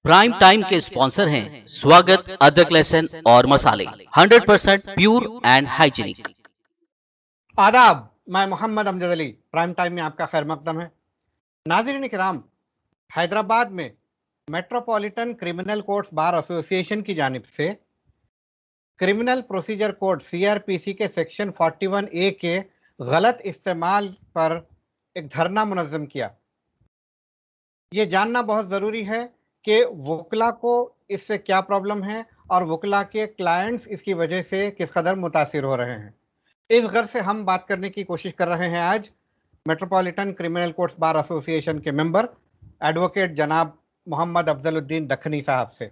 Prime time के sponsor हैं स्वागत, अदरक, लहसुन और मसाले, 100% प्योर एंड हाइजीनिक। आदाब, मैं मोहम्मद अमजद अली। प्राइम टाइम में आपका खैर मकदम है। नाज़रीन इकराम, हैदराबाद में metropolitan criminal courts bar association की जानिब से क्रिमिनल प्रोसीजर कोड सीआरपीसी के सेक्शन 41A के गलत इस्तेमाल पर एक धरना मुनज़्ज़म किया। ये जानना बहुत ज़रूरी है कि वकला को इससे क्या प्रॉब्लम है और वकला के क्लाइंट्स इसकी वजह से किस कदर मुतासिर हो रहे हैं। इस गर्ज से हम बात करने की कोशिश कर रहे हैं आज metropolitan criminal courts bar association के मेंबर एडवोकेट जनाब मोहम्मद अफजलुद्दीन दखनी साहब से।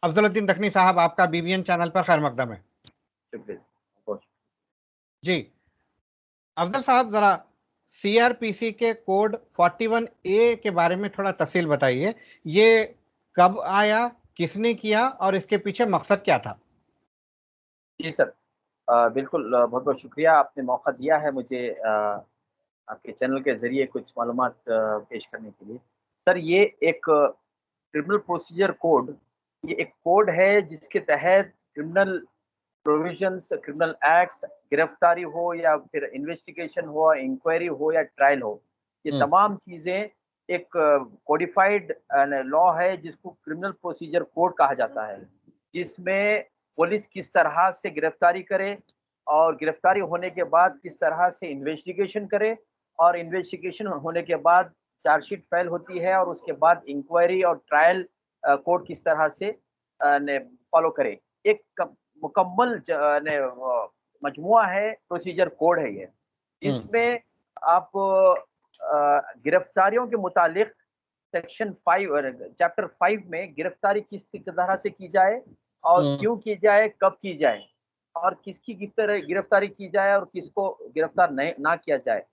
अफजलुद्दीन दखनी साहब, आपका बीबीएन चैनल पर खैर मकदम है। जी अफजल साहब, ज़रा सीआरपीसी के कोड 41A के बारे में थोड़ा तफसील बताइए। ये कब आया, किसने किया और इसके पीछे मकसद क्या था? जी सर, बिल्कुल, बहुत-बहुत शुक्रिया, आपने मौका दिया है मुझे आपके चैनल के ज़रिए कुछ मालूमात पेश करने के लिए। सर, ये एक क्रिमिनल प्रोसीजर कोड, ये एक कोड है जिसके तहत क्रिमिनल प्रोविज़न्स, क्रिमिनल एक्ट्स, गिरफ्तारी हो या फिर इन्वेस्टिगेशन हो, इंक्वायरी हो या ट्रायल हो, ये तमाम चीज़ें एक कोडिफ़ाइड लॉ है जिसको क्रिमिनल प्रोसीजर कोड कहा जाता है, जिसमें पुलिस किस तरह से गिरफ्तारी करे और गिरफ्तारी होने के बाद किस तरह से इन्वेस्टिगेशन करे और इन्वेस्टिगेशन होने के बाद चार्जशीट फाइल होती है और उसके बाद इंक्वायरी और ट्रायल कोर्ट किस तरह से ने फॉलो करे। एक मुकम्मल मजमुआ है, प्रोसीजर कोड है ये, जिसमें आप गिरफ्तारियों के मुतालिक सेक्शन 5 चैप्टर 5 में गिरफ्तारी किस तरह से की जाए और क्यों की जाए, कब की जाए और किसकी गिरफ्तारी की जाए और किसको गिरफ्तार नहीं ना किया जाए,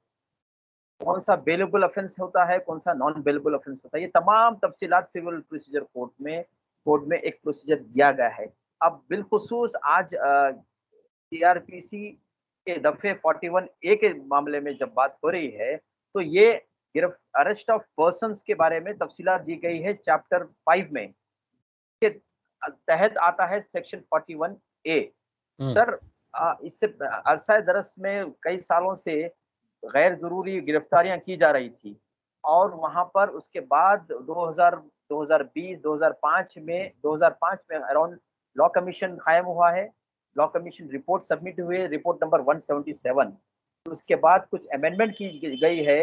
कौन सा बेलेबल ऑफेंस होता है, कौन सा नॉन बेलेबल ऑफेंस होता है, ये तमाम तफसीलात सिविल प्रोसीजर कोड में एक प्रोसीजर दिया गया है। अब बिलखुसूस आज सीआरपीसी के दफ़े 41A के मामले में जब बात हो रही है, तो ये अरेस्ट ऑफ पर्सन्स के बारे में तफसीलात दी गई है चैप्टर 5 में, के तहत आता है सेक्शन 41A। सर, इससे अरसा दरस में कई सालों से गैर ज़रूरी गिरफ्तारियाँ की जा रही थी और वहाँ पर उसके बाद 2020, 2005 में अराउंड लॉ कमीशन कायम हुआ है। लॉ कमीशन रिपोर्ट सबमिट हुई है, रिपोर्ट नंबर 177। तो उसके बाद कुछ अमेंडमेंट की गई है।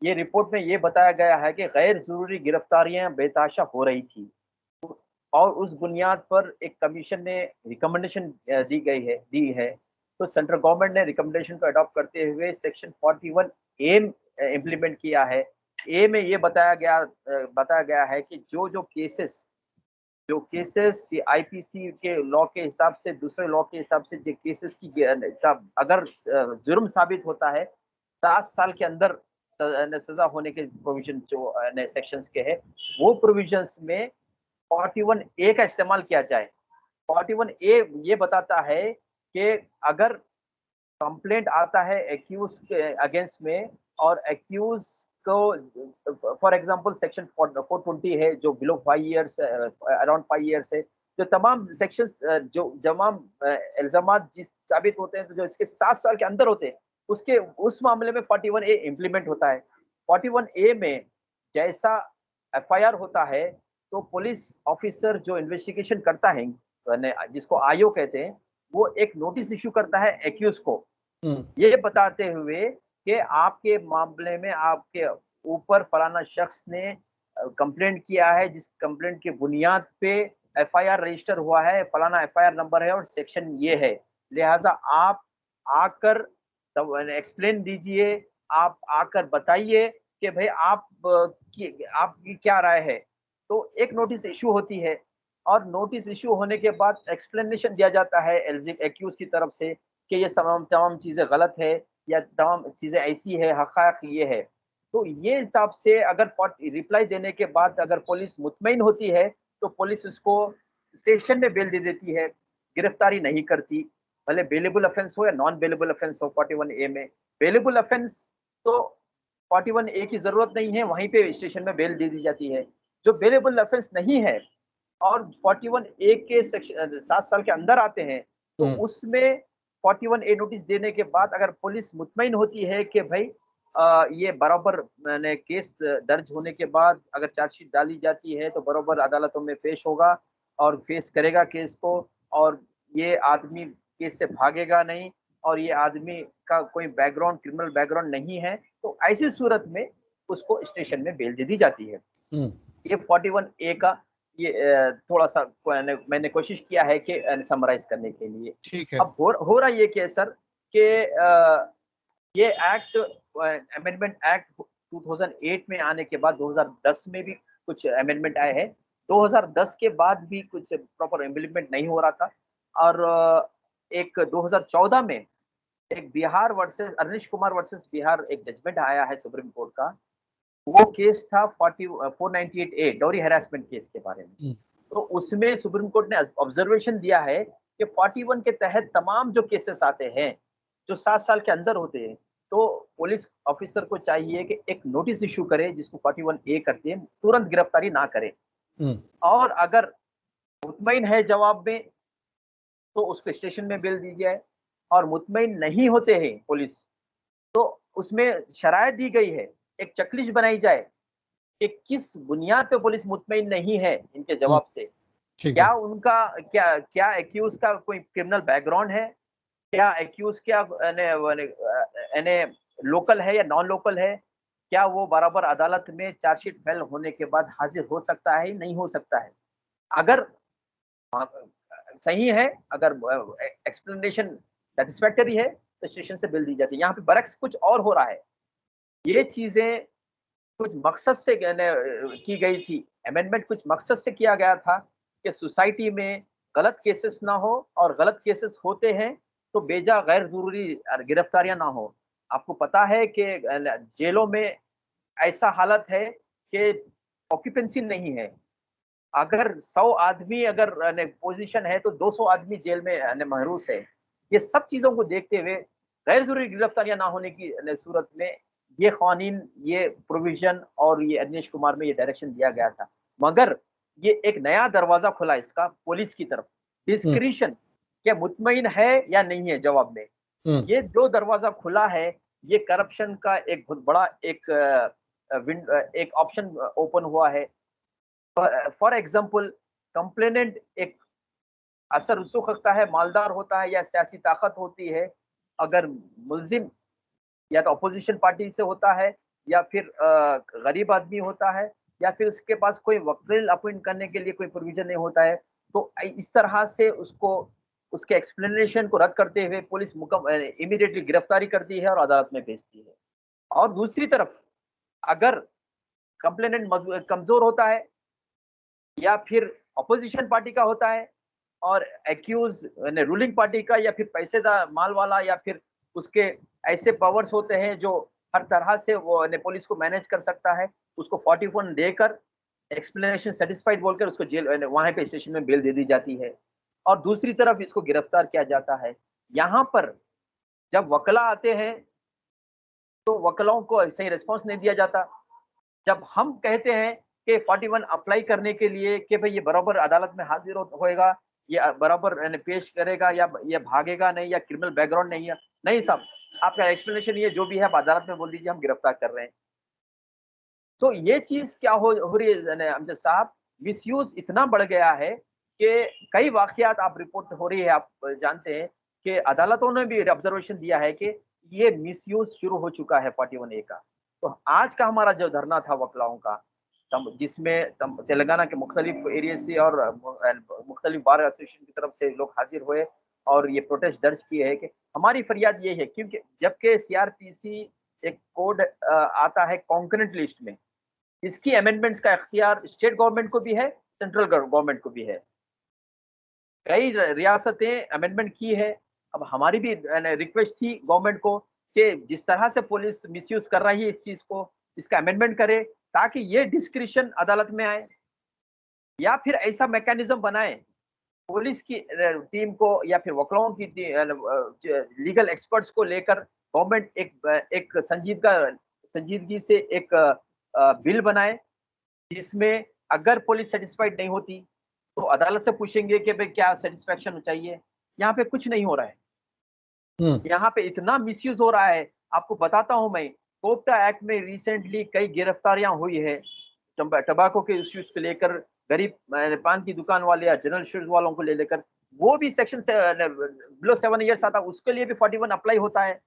ये रिपोर्ट में ये बताया गया है कि गैर ज़रूरी गिरफ्तारियाँ बेताशा हो रही थी और उस बुनियाद पर एक कमीशन ने रिकमेंडेशन दी है। तो सेंट्रल गवर्नमेंट ने रिकमेंडेशन को अडॉप्ट करते हुए सेक्शन 41A इम्प्लीमेंट किया है। ए में ये बताया गया है कि जो केसेस आईपीसी के लॉ के हिसाब से, दूसरे लॉ के हिसाब से जो केसेस की अगर जुर्म साबित होता है, 7 साल के अंदर सजा होने के प्रोविजन जो सेक्शंस के है, वो प्रोविजंस में 41A का इस्तेमाल किया जाए। 41A ये बताता है कि अगर कंप्लेंट आता है एक्यूज के अगेंस्ट में और एक्यूज को फॉर एग्जांपल सेक्शन 420 है जो बिलो 5 इयर्स, अराउंड 5 इयर्स है, जो तमाम सेक्शंस जो तमाम इल्जामात जिस साबित होते हैं तो जो इसके 7 साल के अंदर होते हैं, उसके उस मामले में 41A इम्प्लीमेंट होता है। 41A में जैसा एफआईआर होता है तो पुलिस ऑफिसर जो इन्वेस्टिगेशन करता है, जिसको आईओ कहते हैं, वो एक नोटिस इश्यू करता है एक्यूज को, ये बताते हुए कि आपके मामले में आपके ऊपर फलाना शख्स ने कंप्लेंट किया है, जिस कंप्लेंट के बुनियाद पे एफआईआर रजिस्टर हुआ है, फलाना एफआईआर नंबर है और सेक्शन ये है। लिहाजा आप आकर एक्सप्लेन दीजिए, आप आकर बताइए कि भाई आपकी क्या राय है। तो एक नोटिस इश्यू होती है और नोटिस इश्यू होने के बाद एक्सप्लेनेशन दिया जाता है एक्यूज की तरफ से कि ये तमाम चीज़ें गलत है या तमाम चीज़ें ऐसी है, हक़ाइक़ ये है। तो ये हिसाब से अगर रिप्लाई देने के बाद अगर पुलिस मुतमईन होती है, तो पुलिस उसको स्टेशन में बेल दे देती है, गिरफ्तारी नहीं करती, भले बेलेबल ऑफेंस हो या नॉन बेलेबल ऑफेंस हो 41A में। बेलेबल ऑफेंस तो 41A की ज़रूरत नहीं है, वहीं पे स्टेशन में बेल दे दी जाती है। जो बेलेबल ऑफेंस नहीं है और 41A के सेक्शन 7 साल के अंदर आते हैं, तो उसमें 41A नोटिस देने के बाद अगर पुलिस मुतमईन होती है कि भाई ये बराबर मैंने केस दर्ज होने के बाद अगर चार्जशीट डाली जाती है तो बराबर अदालतों में पेश होगा और फेस करेगा केस को, और ये आदमी केस से भागेगा नहीं और ये आदमी का कोई बैकग्राउंड क्रिमिनल बैकग्राउंड नहीं है, तो ऐसी सूरत में उसको स्टेशन में बेल दे दी जाती है। ये 41A का ये थोड़ा सा मैंने कोशिश किया है कि समराइज करने के लिए। ठीक है। अब हो रहा ये कि सर कि ये एक्ट अमेंडमेंट एक्ट 2008 में आने के बाद 2010 में भी कुछ अमेंडमेंट आए हैं। 2010 के बाद भी कुछ प्रॉपर इम्प्लीमेंट नहीं हो रहा था और एक 2014 में एक बिहार वर्सेस अनिश कुमार वर्सेस बिहार एक जजमेंट आया है सुप्रीम कोर्ट का। वो केस था 498A डॉरी हैरेसमेंट केस के बारे में। तो उसमें सुप्रीम कोर्ट ने ऑब्जर्वेशन दिया है कि 41 के तहत तमाम जो केसेस आते हैं जो 7 साल के अंदर होते हैं, तो पुलिस ऑफिसर को चाहिए कि एक नोटिस इशू करे जिसको 41A करते हैं, तुरंत गिरफ्तारी ना करे और अगर मुतमईन है जवाब में तो उसको स्टेशन में बेल दी जाए, और मुतमईन नहीं होते हैं पुलिस तो उसमें शरायत दी गई है, एक चेकलिस्ट बनाई जाए कि किस बुनियाद पे पुलिस मुतमईन नहीं है इनके जवाब से। क्या उनका क्या एक्यूज का कोई क्रिमिनल बैकग्राउंड है, क्या एक्यूज क्या लोकल है या नॉन लोकल है, क्या वो बराबर अदालत में चार्जशीट फाइल होने के बाद हाजिर हो सकता है नहीं हो सकता है। अगर सही है, अगर एक्सप्लेनेशन सेटिस्फैक्टरी है तो स्टेशन से बिल दी जाती है। यहाँ पे बरक्स कुछ और हो रहा है, ये चीजें कुछ मकसद से की गई थी, अमेंडमेंट कुछ मकसद से किया गया था कि सोसाइटी में गलत केसेस ना हो, और गलत केसेस होते हैं तो बेजा गैर जरूरी गिरफ्तारियां ना हो। आपको पता है कि जेलों में ऐसा हालत है कि ऑक्यूपेंसी नहीं है। अगर 100 आदमी अगर पोजीशन है तो 200 आदमी जेल में महरूस है। ये सब चीजों को देखते हुए गैर जरूरी गिरफ्तारियां ना होने की सूरत में ये कानून, ये प्रोविजन और ये अनिश कुमार में ये डायरेक्शन दिया गया था। मगर ये एक नया दरवाजा खुला इसका पुलिस की तरफ, डिस्क्रिशन क्या मुतमईन है या नहीं है जवाब में। ये जो दरवाजा खुला है, ये करप्शन का एक बहुत बड़ा एक ऑप्शन ओपन हुआ है। फॉर एग्जाम्पल, कंप्लेनेंट एक असर रसूख रखता है, मालदार होता है या सियासी ताकत होती है। अगर मुलजिम या तो अपोजिशन पार्टी से होता है या फिर गरीब आदमी होता है या फिर उसके पास कोई वकील अपॉइंट करने के लिए कोई प्रोविजन नहीं होता है, तो इस तरह से उसको उसके एक्सप्लेनेशन को रद्द करते हुए पुलिस इमीडिएटली गिरफ्तारी करती है और अदालत में भेजती है। और दूसरी तरफ अगर कंप्लेनेंट कमजोर होता है या फिर अपोजिशन पार्टी का होता है और एक्यूज रूलिंग पार्टी का या फिर पैसेदार माल वाला या फिर उसके ऐसे पावर्स होते हैं जो हर तरह से वो पुलिस को मैनेज कर सकता है, उसको 41 देकर एक्सप्लेनेशन सेटिस्फाइड बोलकर उसको जेल वहां पे स्टेशन में बेल दे दी जाती है और दूसरी तरफ इसको गिरफ्तार किया जाता है। यहाँ पर जब वकला आते हैं तो वकलों को सही रिस्पॉन्स नहीं दिया जाता। जब हम कहते हैं कि 41 अप्लाई करने के लिए कि भाई ये बराबर अदालत में हाजिर होएगा, ये बराबर पेश करेगा या ये भागेगा नहीं या क्रिमिनल बैकग्राउंड नहीं है, नहीं साहब, आपका एक्सप्लेनेशन ये जो भी है आप अदालत में बोल दीजिए, हम गिरफ्तार कर रहे हैं। तो ये चीज क्या हो रही है अमजद साहब, मिसयूज इतना बढ़ गया है कि कई वाकयात आप रिपोर्ट हो रही है, आप जानते हैं कि अदालतों ने भी ऑब्जर्वेशन दिया है कि ये मिसयूज शुरू हो चुका है 41A का। तो आज का हमारा जो धरना था वकलाओं का, जिसमें तेलंगाना के मुख्तलिफ एरिया से और मुख्तलिफ बार एसोसिएशन की तरफ से लोग हाजिर हुए और ये प्रोटेस्ट दर्ज किए है कि हमारी फरियाद ये है, क्योंकि जबकि CRPC एक कोड आता है कॉन्करेंट लिस्ट में, इसकी अमेंडमेंट्स का इख्तियार स्टेट गवर्नमेंट को भी है, सेंट्रल गवर्नमेंट को भी है। कई रियासतें अमेंडमेंट की है। अब हमारी भी रिक्वेस्ट थी गवर्नमेंट को कि जिस तरह से पुलिस मिसयूज कर रही है इस चीज को, इसका अमेंडमेंट करे ताकि ये डिस्क्रिशन अदालत में आए, या फिर ऐसा मैकेनिज्म बनाए पुलिस की टीम को या फिर वकीलों की लीगल एक्सपर्ट्स को लेकर गवर्नमेंट एक संजीदगी से एक बिल बनाए जिसमें अगर पुलिस सेटिस्फाइड नहीं होती तो अदालत से पूछेंगे कि भाई क्या सेटिस्फेक्शन चाहिए। यहाँ पे कुछ नहीं हो रहा है। यहाँ पे इतना मिसयूज हो रहा है। आपको बताता हूँ मैं, पोक्टा एक्ट में रिसेंटली कई गिरफ्तारियां हुई है टबाको के इश्यूज को लेकर, गरीब पान की दुकान वाले या जनरल स्टोर्स वालों को ले लेकर। वो भी सेक्शन से बिलो 7 इयर्स आता, उसके लिए भी 41 अप्लाई होता है।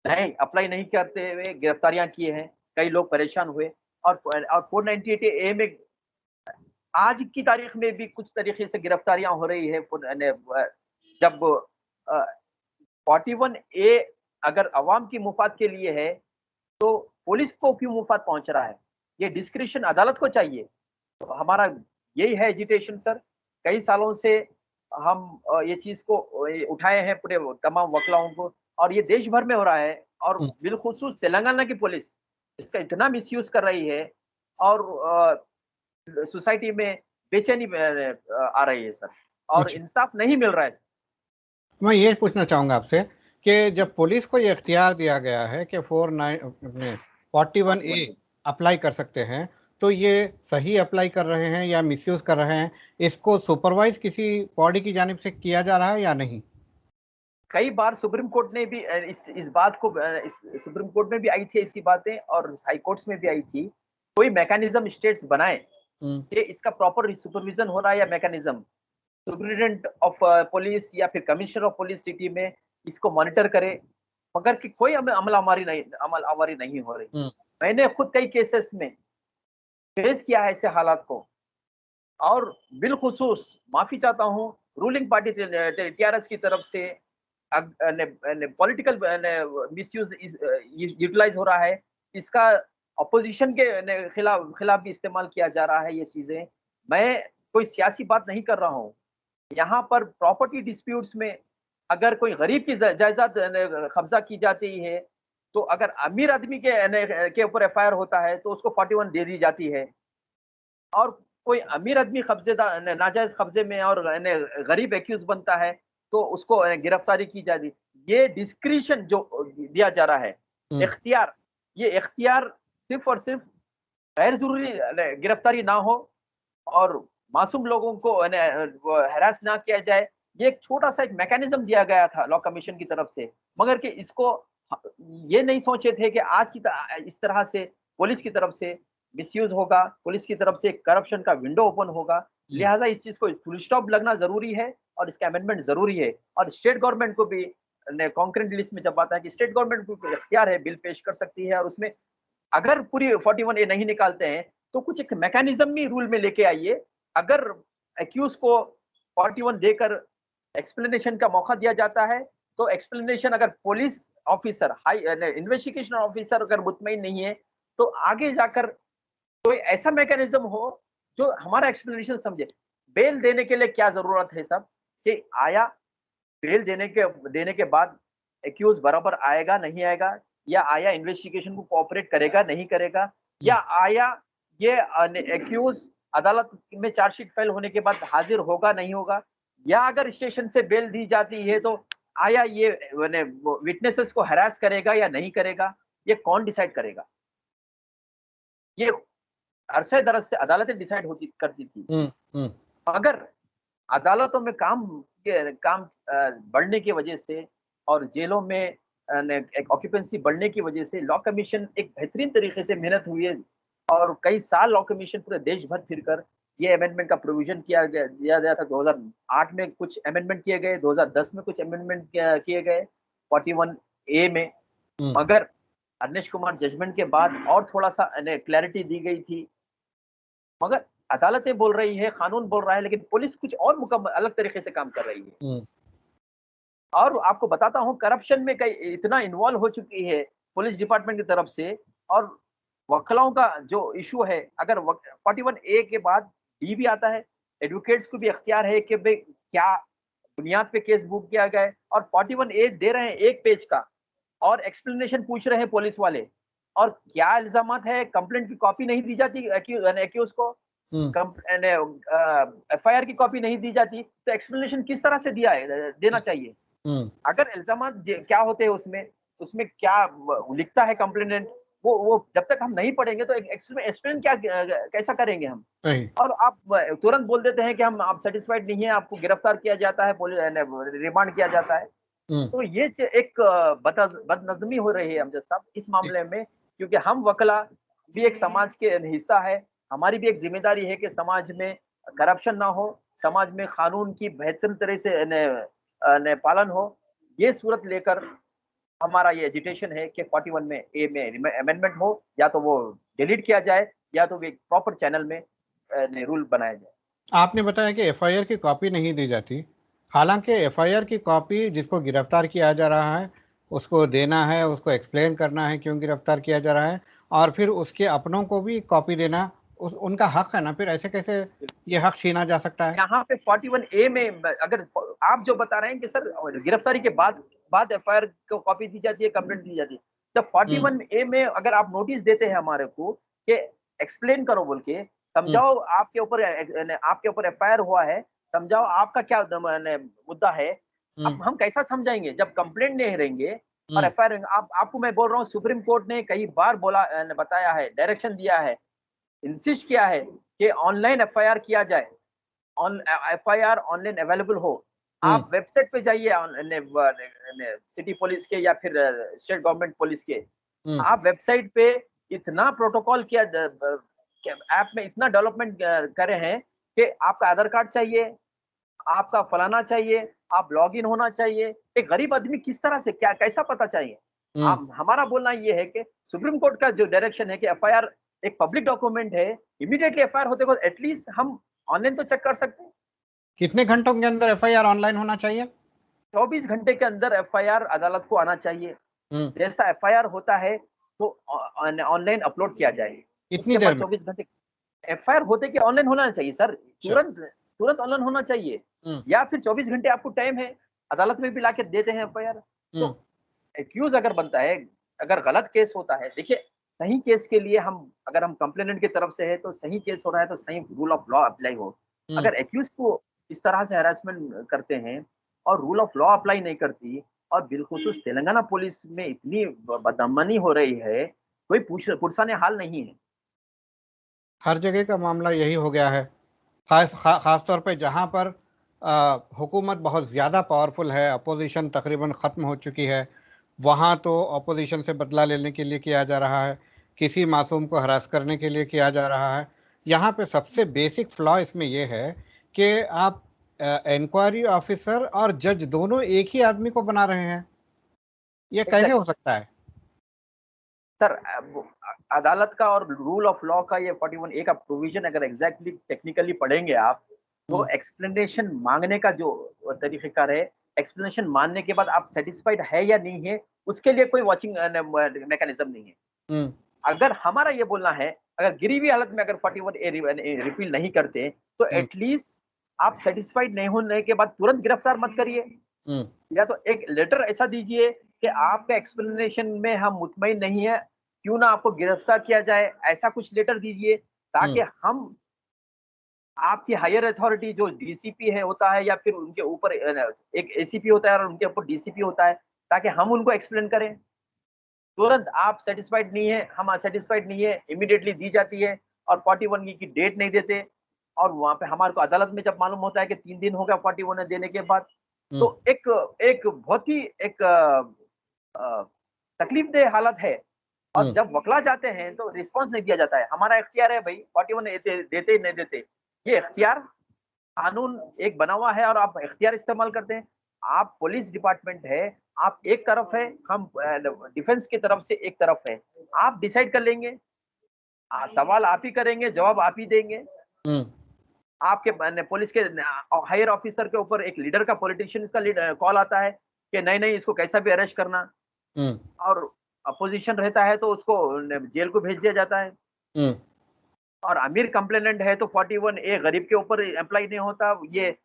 नहीं, अप्लाई नहीं करते हुए गिरफ्तारियां किए हैं, कई लोग परेशान हुए। और 498 ए में आज की तारीख में भी कुछ तरीके से गिरफ्तारियां हो रही है। जब 41 ए अगर अवाम की मुफाद के लिए है तो पुलिस को क्यों मुफाद पहुंच रहा है? ये डिस्क्रिशन अदालत को चाहिए। तो हमारा यही है एजिटेशन सर। कई सालों से हम ये चीज को उठाए हैं पूरे तमाम वकलाओं को, और ये देश भर में हो रहा है। और बिलखुसूस तेलंगाना की पुलिस इसका इतना मिसयूज कर रही है, और सोसाइटी में बेचैनी आ रही है सर, और अच्छा। इंसाफ नहीं मिल रहा है सर। मैं ये पूछना चाहूंगा आपसे कि जब पुलिस को ये इख्तियार दिया गया है कि 41 ए अप्लाई कर सकते हैं, तो ये सही अप्लाई कर रहे हैं या मिसयूज कर रहे हैं? इसको सुपरवाइज किसी बॉडी की जानिब से किया जा रहा है या नहीं? कई बार सुप्रीम कोर्ट ने भी इस बात को सुप्रीम कोर्ट में भी आई थी ऐसी बातें, और हाई कोर्ट्स में भी आई थी। कोई मैकेनिज्म स्टेट्स बनाए कि इसका प्रॉपर सुपरविजन हो रहा है, या मैकेनिज्म सुप्रिटेंडेंट ऑफ पुलिस या फिर कमिश्नर ऑफ पुलिस सिटी में इसको मॉनिटर करे, मगर कि कोई अमल आवारी नहीं हो रही। मैंने खुद कई केसेस में फेस किया है ऐसे हालात को। और बिलखुसूस माफी चाहता हूँ रूलिंग पार्टी टीआरएस की तरफ से पॉलिटिकल मिसयूज यूटिलाइज हो रहा है। इसका अपोजिशन के खिलाफ भी इस्तेमाल किया जा रहा है ये चीजें। मैं कोई सियासी बात नहीं कर रहा हूँ। यहाँ पर प्रॉपर्टी डिस्प्यूट्स में अगर कोई गरीब की जायदाद कब्जा की जाती है, तो अगर अमीर आदमी के ऊपर एफआईआर होता है तो उसको 41 दे दी जाती है। और कोई अमीर आदमी कब्जेदार नाजायज कब्जे में और गरीब एक्यूज बनता है तो उसको गिरफ्तारी की जाती। ये डिस्क्रिशन जो दिया जा रहा है, इख्तियार, ये इख्तियार सिर्फ और सिर्फ गैर जरूरी गिरफ्तारी ना हो और मासूम लोगों को हैरास ना किया जाए। ये एक छोटा सा एक मैकेनिज्म दिया गया था लॉ कमीशन की तरफ से, मगर कि इसको ये नहीं सोचे थे कि आज की इस तरह से पुलिस की तरफ से मिसयूज होगा, पुलिस की तरफ से करप्शन का विंडो ओपन होगा। लिहाजा इस चीज को फुल स्टॉप लगना जरूरी है और इसका अमेंडमेंट जरूरी है। और स्टेट गवर्नमेंट को भी कॉन्करेंट लिस्ट में जब आता है कि स्टेट गवर्नमेंट को इख्तियार है, बिल पेश कर सकती है, और उसमें अगर पूरी 41 ए नहीं निकालते हैं तो कुछ एक मैकेनिज्म भी रूल में लेके आइए। अगर एक्यूज को 41 देकर एक्सप्लेनेशन का मौका दिया जाता है तो एक्सप्लेनेशन, अगर police officer high investigation officer अगर मुतमईन नहीं है तो आगे जाकर कोई ऐसा मैकेनिज्म हो जो हमारा एक्सप्लेनेशन समझे। बेल देने के लिए क्या जरूरत है साहब, कि आया बेल देने के बाद एक्यूज बराबर आएगा नहीं आएगा, या आया इन्वेस्टिगेशन को कोऑपरेट करेगा नहीं करेगा, या आया ये एक्यूज अदालत में चार्जशीट फाइल होने के बाद हाजिर होगा नहीं होगा, या अगर स्टेशन से बेल दी जाती है तो आया ये विटनेसेस को हरास करेगा या नहीं करेगा, ये कौन डिसाइड करेगा? ये अरसे दरस से अदालतें डिसाइड होती करती थी। अगर अदालतों में काम बढ़ने की वजह से और जेलों में एक ऑक्यूपेंसी बढ़ने की वजह से लॉ कमीशन एक बेहतरीन तरीके से मेहनत हुई है, और कई साल लॉ कमीशन पूरे देश भर फिरकर ये अमेंडमेंट का प्रोविजन दिया गया था। 2008 में कुछ अमेंडमेंट किए गए, 2010 में कुछ अमेंडमेंट किए गए 41 ए में, मगर अनिश कुमार जजमेंट के बाद और थोड़ा सा क्लैरिटी दी गई थी। मगर अदालतें बोल रही है, कानून बोल रहा है, लेकिन पुलिस कुछ और मुकम्मल अलग तरीके से काम कर रही है। और आपको बताता हूं, करप्शन में कई इतना इन्वॉल्व हो चुकी है पुलिस डिपार्टमेंट की तरफ से। और वकलाओं का जो इशू है, अगर 41 ए के बाद डी भी आता है, एडवोकेट्स को भी अख्तियार है कि भाई क्या बुनियाद पे केस बुक किया गया है। और 41 ए दे रहे हैं एक पेज का, और एक्सप्लेनेशन पूछ रहे हैं पुलिस वाले, और क्या इल्जामात है, कंप्लेंट की कॉपी नहीं दी जाती एक्यूज को, एफआईआर की कॉपी नहीं दी जाती, तो एक्सप्लेनेशन किस तरह से देना चाहिए? अगर इल्जामात क्या होते हैं उसमें क्या लिखता है कंप्लेनेंट, वो जब तक हम नहीं पढ़ेंगे तो एक्सप्लेन क्या कैसा करेंगे हम? सही। और आप तुरंत बोल देते हैं कि हम आप सेटिस्फाइड नहीं है, आपको गिरफ्तार किया जाता है, रिमांड किया जाता है। हम्म। तो ये एक बदनज़मी हो रही है अमजद साहब इस मामले में, क्योंकि हम वकला भी एक समाज के हिस्सा है। हमारी भी एक जिम्मेदारी है कि समाज में करप्शन ना हो, समाज में कानून की बेहतर तरह से पालन हो। ये सूरत लेकर हमारा ये एजिटेशन है कि 41 में ए में अमेंडमेंट हो, या तो वो डिलीट किया जाए या तो एक प्रॉपर चैनल में रूल बनाया जाए। आपने बताया कि एफआईआर की कॉपी नहीं दी जाती, हालांकि एफआईआर की कॉपी जिसको गिरफ्तार किया जा रहा है उसको देना है, उसको एक्सप्लेन करना है क्यों गिरफ्तार किया जा रहा है, और फिर उसके अपनों को भी कॉपी देना उनका हक है ना। फिर ऐसे कैसे ये हक छीना जा सकता है? यहाँ पे 41 ए में अगर आप जो बता रहे हैं कि सर गिरफ्तारी के बाद एफआईआर को कॉपी दी जाती है, कंप्लेंट दी जाती है। जब 41 ए में अगर आप नोटिस देते हैं हमारे को कि एक्सप्लेन करो बोल के, हम्म। समझाओ आपके ऊपर एफआईआर हुआ है, समझाओ आपका क्या मुद्दा है। हम्म। अब हम कैसा समझाएंगे जब कंप्लेंट नहीं रहेंगे और हम्म। एफआईआर। आपको मैं बोल रहा हूँ, सुप्रीम कोर्ट ने कई बार बोला, बताया है, डायरेक्शन दिया है, इंसिस्ट किया है कि ऑनलाइन एफआईआर किया जाए, एफआईआर ऑनलाइन अवेलेबल हो। हम्म। आप वेबसाइट पे जाइए, सिटी पुलिस के या फिर स्टेट गवर्नमेंट पुलिस के, हम्म। आप वेबसाइट पे इतना प्रोटोकॉल किया, ऐप में इतना डेवलपमेंट करे हैं कि आपका आधार कार्ड चाहिए, आपका फलाना चाहिए, आप लॉग इन होना चाहिए। एक गरीब आदमी किस तरह से क्या कैसा पता चाहिए? हम्म। आप हमारा बोलना ये है कि सुप्रीम कोर्ट का जो डायरेक्शन है कि एफआईआर एक पब्लिक डॉक्यूमेंट है, इमीडिएटली एफआईआर होते को एटलीस्ट हम ऑनलाइन तो चेक कर सकते हैं। कितने घंटों के अंदर एफआईआर ऑनलाइन होना चाहिए? 24 घंटे के अंदर एफआईआर अदालत को आना चाहिए। हम्म। जैसा एफआईआर होता है तो ऑनलाइन अपलोड किया जाए। इतनी उसके देर बाद में? 24 घंटे एफआईआर होते कि ऑनलाइन होना चाहिए सर, अच्छा। तुरंत तुरंत ऑनलाइन होना चाहिए। हम्म। या फिर 24 घंटे आपको टाइम है, अदालत में भी लाके देते हैं एफआईआर। हम्म। तो एक्यूज अगर बनता है, अगर गलत केस होता है, देखिए सही केस के लिए हम, अगर हम कंप्लेनेंट की तरफ से है तो सही केस हो रहा है तो सही रूल ऑफ लॉ अप्लाई हो। हम्म। अगर एक्यूज को इस तरह से हैरेसमेंट करते हैं और रूल ऑफ लॉ अप्लाई नहीं करती, और बिलखुसूस तेलंगाना पुलिस में इतनी बदअमनी हो रही है, कोई पुरसाने हाल नहीं है। हर जगह का मामला यही हो गया है, खास तौर पे जहाँ पर हुकूमत बहुत ज़्यादा पावरफुल है, अपोजिशन तकरीबन ख़त्म हो चुकी है, वहाँ तो अपोजिशन से बदला लेने के लिए किया जा रहा है, किसी मासूम को हरास करने के लिए किया जा रहा है। यहाँ पे सबसे बेसिक फ्लॉ इसमें ये है कि आप इंक्वायरी ऑफिसर और जज दोनों एक ही आदमी को बना रहे हैं। ये कैसे हो एग्जैक्टली सकता है? सर, अदालत का और रूल ऑफ लॉ का ये 41 ए का प्रोविजन अगर एग्जैक्टली टेक्निकली पढ़ेंगे आप, तो हम्म। एक्सप्लेनेशन मांगने का जो तरीक़ेकार है, एक्सप्लेनेशन मानने के बाद आप सेटिस्फाइड है या नहीं है, उसके लिए कोई वॉचिंग मैकेनिज्म नहीं है। हम्म। अगर हमारा ये बोलना है, अगर गिरी हुई हालत में अगर 41 ए रिपील नहीं करते, तो हम्म। एटलीस्ट आप सेटिस्फाइड नहीं होने के बाद तुरंत गिरफ्तार मत करिए। हम्म। या तो एक लेटर ऐसा दीजिए कि आपका एक्सप्लेनेशन में हम मुतमईन नहीं है, क्यों ना आपको गिरफ्तार किया जाए, ऐसा कुछ लेटर दीजिए, ताकि हम्म। हम आपकी हायर अथॉरिटी जो डीसीपी है होता है, या फिर उनके ऊपर एक एसीपी होता है और उनके ऊपर डीसीपी होता है, ताकि हम उनको एक्सप्लेन करें। तुरंत आप सेटिस्फाइड नहीं है, हम सेटिस्फाइड नहीं है, इमीडिएटली दी जाती है, और 41 की डेट नहीं देते। और वहां पे हमारे को अदालत में जब मालूम होता है कि 3 दिन हो गया 41 देने के बाद, हम्म। तो एक एक बहुत ही एक अ, तकलीफदेह हालत है। और हम्म। जब वकला जाते हैं तो रिस्पांस नहीं दिया जाता है। हमारा इख्तियार है भाई, 41 देते नहीं देते, ये इख्तियार कानून एक बना हुआ है और आप इख्तियार इस्तेमाल करते हैं। आप पुलिस डिपार्टमेंट है, आप एक तरफ है, हम डिफेंस की तरफ से एक तरफ है। आप डिसाइड कर लेंगे, सवाल आप ही करेंगे, जवाब आप ही देंगे। हम्म। आपके पुलिस के हायर ऑफिसर के ऊपर एक लीडर का, पॉलिटिशियन का कॉल आता है कि नहीं नहीं इसको कैसा भी अरेस्ट करना, हम्म। और अपोजिशन रहता है तो उसको जेल को भेज दिया जाता है। हम्म। और अमीर कंप्लेनेंट है तो 41 ए गरीब के ऊपर अप्लाई नहीं होता। ये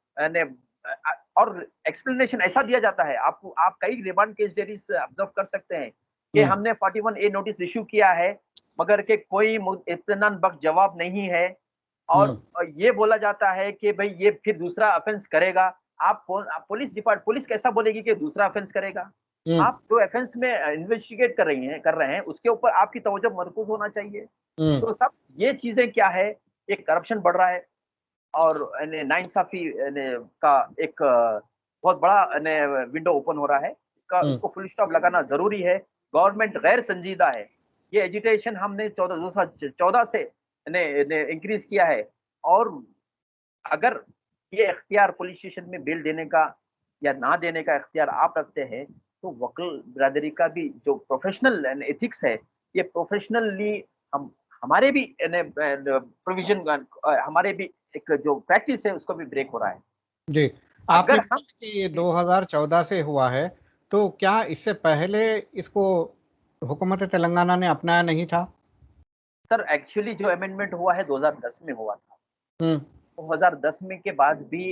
और एक्सप्लेनेशन ऐसा दिया जाता है, आपको आप कई रिमांड केस डायरीज ऑब्जर्व कर सकते हैं कि हम्म। हमने 41 ए नोटिस इश्यू किया है, मगर के कोई इत्मीनान बख्श जवाब नहीं है। और हम्म। ये बोला जाता है कि भाई ये फिर दूसरा ऑफेंस करेगा। आप पुलिस कैसा बोलेगी कि दूसरा ऑफेंस करेगा? आप जो ऑफेंस में इन्वेस्टिगेट कर रहे हैं उसके ऊपर आपकी तवज्जो मरकूज होना चाहिए। तो सब ये चीजें क्या है, एक करप्शन बढ़ रहा है और नाइंसाफी का एक बहुत बड़ा विंडो ओपन हो रहा है। इसको फुल स्टॉप लगाना जरूरी है। गवर्नमेंट गैर संजीदा है। ये एजिटेशन हमने 2014 से इंक्रीज किया है और अगर ये इख्तियार पुलिस स्टेशन में बेल देने का या ना देने का इख्तियार आप रखते हैं तो वकील बिरादरी का भी जो प्रोफेशनल एथिक्स है, ये प्रोफेशनली हम हमारे भी प्रोविजन हमारे भी एक जो प्रैक्टिस है उसको भी ब्रेक हो रहा है। जी, आपने अगर हम कहा कि ये 2014 से हुआ है, तो क्या इससे पहले इसको हुकूमत तेलंगाना ने अपनाया नहीं था? सर एक्चुअली जो अमेंडमेंट हुआ है 2010 में हुआ था। हुँ, 2010 में के बाद भी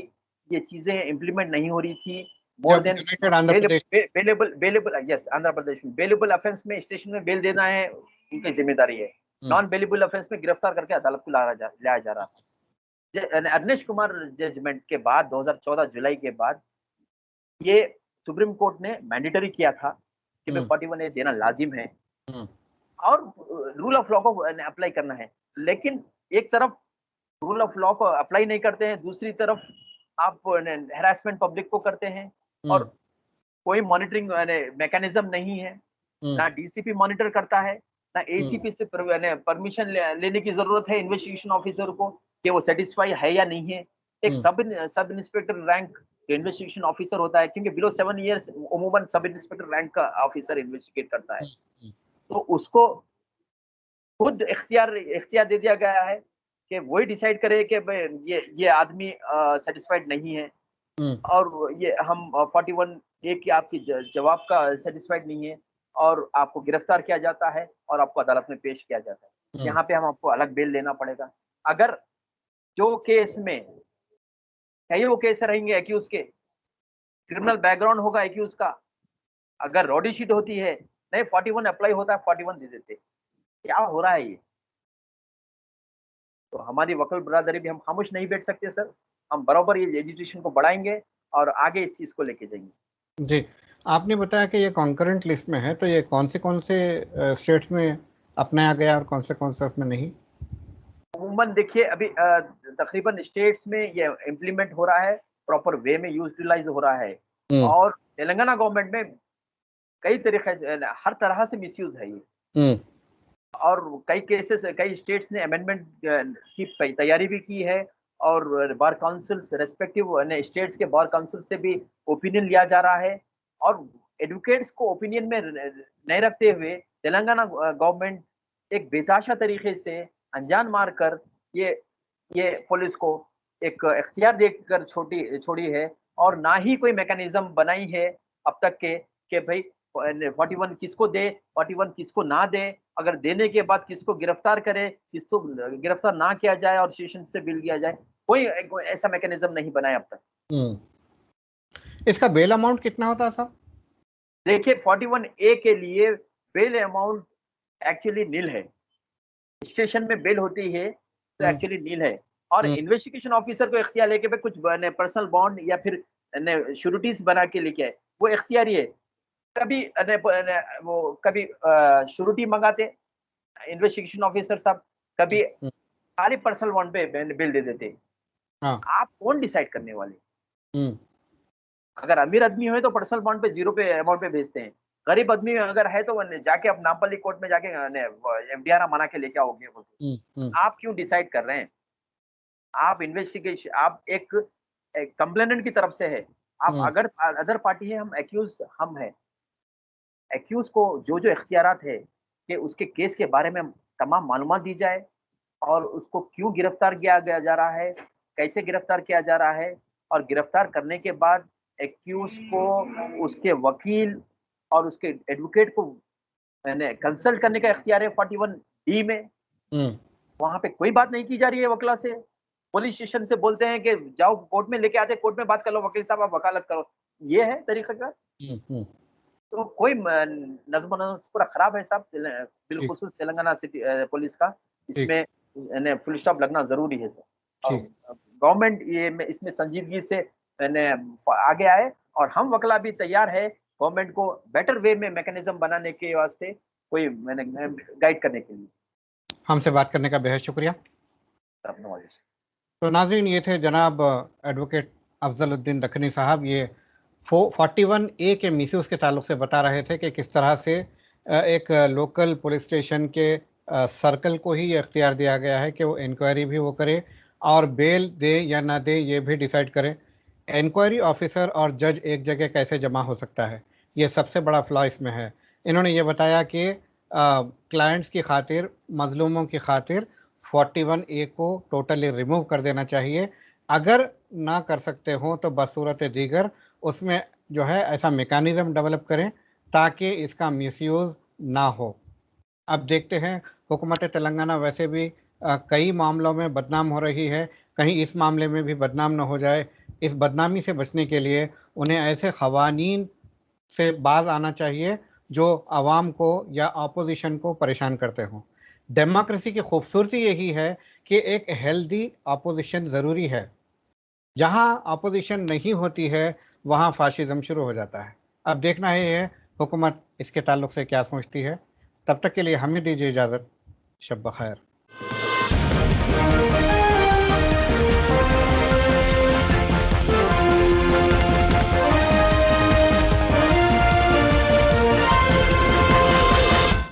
ये चीजें इम्प्लीमेंट नहीं हो रही थी। मोर जब then United Andhra Pradesh bailable yes Andhra Pradesh में बेलेबल ऑफेंस में स्टेशन में बेल देना है उनकी जिम्मेदारी है। नॉन बेलेबल ऑफेंस में गिरफ्तार करके अदालत को लाया जा रहा था। अरनेश कुमार जजमेंट के बाद 2014 जुलाई के बाद ये सुप्रीम कोर्ट ने मैंडेटरी किया था कि भाई 41A देना लाजिम है हुँ, और रूल ऑफ लॉ को अप्लाई करना है। लेकिन एक तरफ रूल ऑफ लॉ को अप्लाई नहीं करते हैं, दूसरी तरफ आप हैरेसमेंट पब्लिक को करते हैं और हुँ, कोई मॉनिटरिंग मैकेनिज्म नहीं है। हुँ, ना डीसीपी मॉनिटर करता है, ना हुँ, एसीपी से परमिशन लेने की जरूरत है इन्वेस्टिगेशन ऑफिसर को कि वो सेटिस्फाई है या नहीं है। एक हुँ, sub inspector rank investigation officer होता है क्योंकि बिलो 7 इयर्स अमूमन सब इंस्पेक्टर रैंक का ऑफिसर इन्वेस्टिगेट करता है। हुँ, हुँ, तो उसको खुद इख्तियार दे दिया गया है कि वही डिसाइड करे कि भाई ये आदमी सेटिस्फाइड नहीं है हुँ, और ये हम 41A की आपकी जवाब का सेटिस्फाइड नहीं है और आपको गिरफ्तार किया जाता है और आपको अदालत में पेश किया जाता है। हुँ, यहाँ पे हम आपको अलग बेल लेना पड़ेगा। अगर जो केस में कई वो केस रहेंगे एक्यूज के, क्रिमिनल बैकग्राउंड होगा एक्यूज का, अगर रॉडी शीट होती है, नहीं 41 अप्लाई होता है 41 दे देते। क्या हो रहा है ये? तो हमारी वकील बिरादरी भी हम खामोश नहीं बैठ सकते सर। हम बराबर ये एजुकेशन को बढ़ाएँगे और आगे इस चीज़ को लेके जाएँगे। जी। आपने बताया कि ये कॉन्करेंट लिस्ट में है, तो ये कौन से स्टेट्स में अपनाया गया और कौन से उसमें नहीं? अमूमन देखिए अभी तकरीबन स्टेट्स में ये इम्प्लीमेंट हो रहा है, प्रॉपर वे में यूटिलाइज़ हो रहा है हुँ, और तेलंगाना गवर्नमेंट में कई तरीके से हर तरह से मिसयूज़ है ये हुँ, और कई केसेस कई स्टेट्स ने अमेंडमेंट की तैयारी भी की है और बार काउंसिल्स रेस्पेक्टिव स्टेट्स के बार काउंसिल से भी ओपिनियन लिया जा रहा है और एडवोकेट्स को ओपिनियन में नहीं रखते हुए तेलंगाना गवर्नमेंट एक बेताशा तरीके से अनजान मारकर ये पुलिस को एक इख्तियार देकर छोड़ी है और ना ही कोई मैकेनिज्म बनाई है अब तक के कि भाई 41 किसको दे, 41 किसको ना दे, अगर देने के बाद किसको गिरफ्तार करे, किसको गिरफ्तार ना किया जाए और स्टेशन से बिल किया जाए। कोई ऐसा मैकेनिज्म नहीं बनाया अब तक। हुँ। इसका बेल अमाउंट कितना होता है साहब? देखिए 41A के लिए बेल अमाउंट एक्चुअली नील है। स्टेशन में बेल होती है तो हुँ, एक्चुअली नील है और हुँ, इन्वेस्टिगेशन ऑफिसर को इख्तियार लेके भाई कुछ पर्सनल बॉन्ड या फिर श्योरिटीज बना के लेके आए, वो इख्तियारी है। कभी वो कभी श्योरिटी मंगाते इन्वेस्टिगेशन ऑफिसर साहब, हुँ, कभी हुँ, खाली पर्सनल बॉन्ड पे बिल दे देते। हाँ, आप कौन डिसाइड करने वाले? हुँ, अगर अमीर आदमी है तो पर्सनल बॉन्ड पे जीरो पे अमाउंट पे भेजते हैं। गरीब आदमी अगर है तो जाके आप नामपल्ली कोर्ट में जाके एफडीआर मना के लेके आओगे बोलते। हुँ, हुँ, आप क्यों डिसाइड कर रहे हैं? आप इन्वेस्टिगेशन आप एक कंप्लेनेंट की तरफ से है। आप हुँ, अगर अदर पार्टी है, हम एक्यूज हम हैं। एक्यूज को जो इख्तियारात है कि उसके केस के बारे में तमाम मालूमात दी जाए और उसको क्यों गिरफ्तार किया गया जा रहा है, कैसे गिरफ्तार किया जा रहा है और गिरफ्तार करने के बाद एक्यूज को उसके वकील और उसके एडवोकेट को मैंने कंसल्ट करने का इख्तियार है 41D में। हुँ, वहाँ पे कोई बात नहीं की जा रही है वकीला से। पुलिस स्टेशन से बोलते हैं कि जाओ कोर्ट में लेके आते, कोर्ट में बात कर लो, वकील साहब आप वकालत करो। ये है तरीक़ाकार? हुँ, हुँ, तो कोई नज़्म-ओ-नस्क़ पूरा ख़राब है साहब ठीक, बिलख़ुसूस तेलंगाना सिटी पुलिस का। ठीक, इसमें फुल स्टॉप लगना ज़रूरी है सर। और ठीक, गवर्नमेंट ये में इसमें संजीदगी से आगे आए और हम वकला भी तैयार है गवर्नमेंट को बेटर वे में मैकेनिज्म बनाने के वास्ते कोई मैंने गाइड करने के लिए। हमसे बात करने का बेहद शुक्रिया। तो नाज़रीन, ये थे जनाब एडवोकेट अफजलुद्दीन दखनी साहब। ये 41A के मिसयूज़ के ताल्लुक से बता रहे थे कि किस तरह से एक लोकल पुलिस स्टेशन के सर्कल को ही ये इख्तियार दिया गया है कि वो इंक्वायरी भी वो करे और बेल दे या ना दे ये भी डिसाइड करे। इंक्वायरी ऑफिसर और जज एक जगह कैसे जमा हो सकता है, ये सबसे बड़ा फ्लॉ इसमें है। इन्होंने ये बताया कि क्लाइंट्स की खातिर, मजलूमों की खातिर 41A को टोटली रिमूव कर देना चाहिए। अगर ना कर सकते हो तो बसूरत दीगर उसमें जो है ऐसा मेकानिज़म डेवलप करें ताकि इसका मिसयूज़ ना हो। अब देखते हैं, हुकूमत तेलंगाना वैसे भी कई मामलों में बदनाम हो रही है, कहीं इस मामले में भी बदनाम ना हो जाए। इस बदनामी से बचने के लिए उन्हें ऐसे क़वानीन से बाज आना चाहिए जो आवाम को या अपोजिशन को परेशान करते हों। डेमोक्रेसी की खूबसूरती यही है कि एक हेल्दी अपोजिशन ज़रूरी है। जहाँ अपोजिशन नहीं होती है वहाँ फाशिज़्म शुरू हो जाता है। अब देखना है हुकूमत इसके ताल्लुक से क्या सोचती है। तब तक के लिए हमें दीजिए इजाज़त। शब बख़ैर।